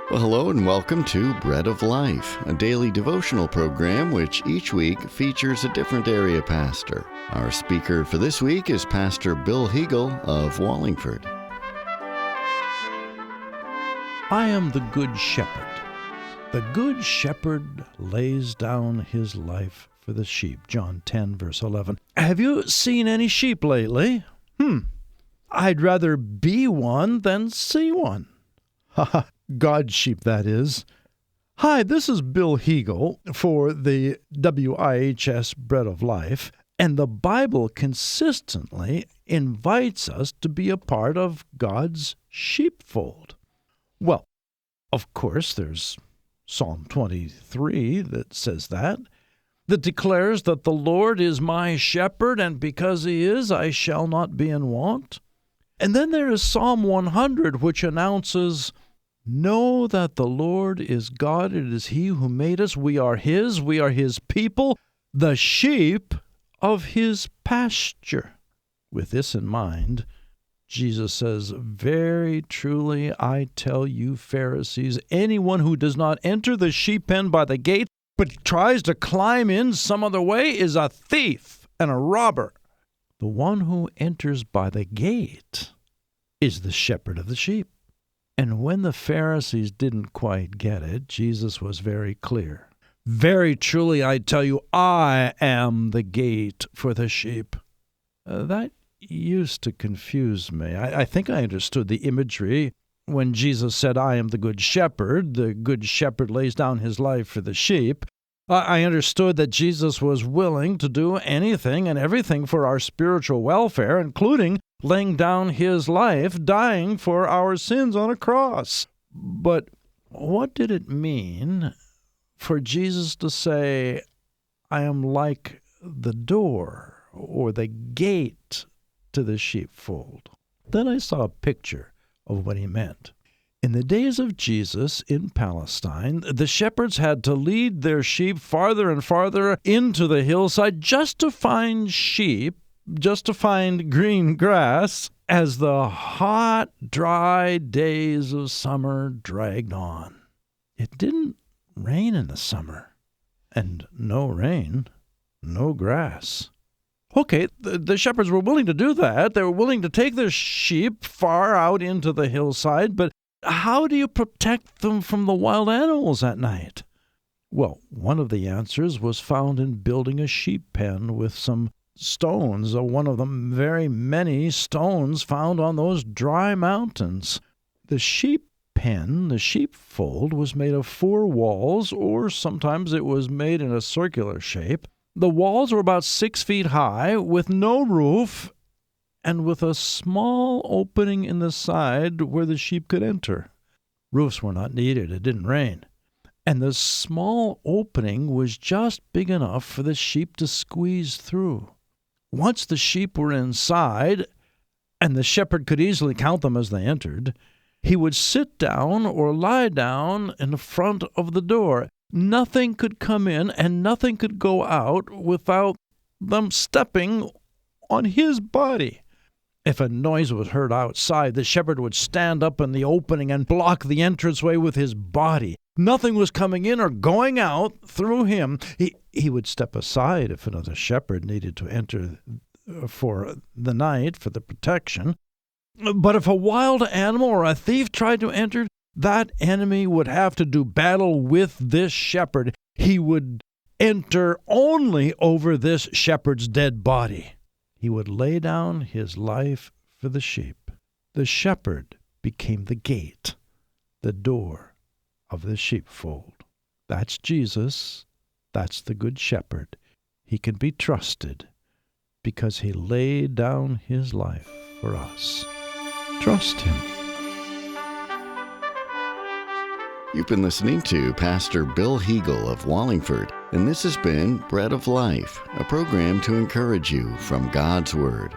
Well, hello and welcome to Bread of Life, a daily devotional program which each week features a different area pastor. Our speaker for this week is Pastor Bill Huegel of Wallingford. I am the good shepherd. The good shepherd lays down his life for the sheep. John 10, verse 11. Have you seen any sheep lately? I'd rather be one than see one. God's sheep, that is. Hi, this is Bill Huegel for the WIHS Bread of Life, and the Bible consistently invites us to be a part of God's sheepfold. Well, of course, there's Psalm 23 that says that declares that the Lord is my shepherd, and because he is, I shall not be in want. And then there is Psalm 100, which announces, know that the Lord is God. It is he who made us. We are his people, the sheep of his pasture. With this in mind, Jesus says, very truly I tell you, Pharisees, anyone who does not enter the sheep pen by the gate, but tries to climb in some other way is a thief and a robber. The one who enters by the gate is the shepherd of the sheep. And when the Pharisees didn't quite get it, Jesus was very clear. Very truly, I tell you, I am the gate for the sheep. That used to confuse me. I think I understood the imagery when Jesus said, I am the good shepherd. The good shepherd lays down his life for the sheep. I understood that Jesus was willing to do anything and everything for our spiritual welfare, including laying down his life, dying for our sins on a cross. But what did it mean for Jesus to say, I am like the door or the gate to the sheepfold? Then I saw a picture of what he meant. In the days of Jesus in Palestine, the shepherds had to lead their sheep farther and farther into the hillside just to find sheep, just to find green grass, as the hot, dry days of summer dragged on. It didn't rain in the summer, and no rain, no grass. Okay, the shepherds were willing to do that. They were willing to take their sheep far out into the hillside, but how do you protect them from the wild animals at night? Well, one of the answers was found in building a sheep pen with some stones, one of the very many stones found on those dry mountains. The sheep pen, the sheepfold, was made of 4 walls, or sometimes it was made in a circular shape. The walls were about 6 feet high, with no roof, and with a small opening in the side where the sheep could enter. Roofs were not needed. It didn't rain. And the small opening was just big enough for the sheep to squeeze through. Once the sheep were inside, and the shepherd could easily count them as they entered, he would sit down or lie down in the front of the door. Nothing could come in and nothing could go out without them stepping on his body. If a noise was heard outside, the shepherd would stand up in the opening and block the entranceway with his body. Nothing was coming in or going out through him. He would step aside if another shepherd needed to enter for the night for the protection. But if a wild animal or a thief tried to enter, that enemy would have to do battle with this shepherd. He would enter only over this shepherd's dead body. He would lay down his life for the sheep. The shepherd became the gate, the door of the sheepfold. That's Jesus. That's the good shepherd. He can be trusted because he laid down his life for us. Trust him. You've been listening to Pastor Bill Huegel of Wallingford, and this has been Bread of Life, a program to encourage you from God's Word.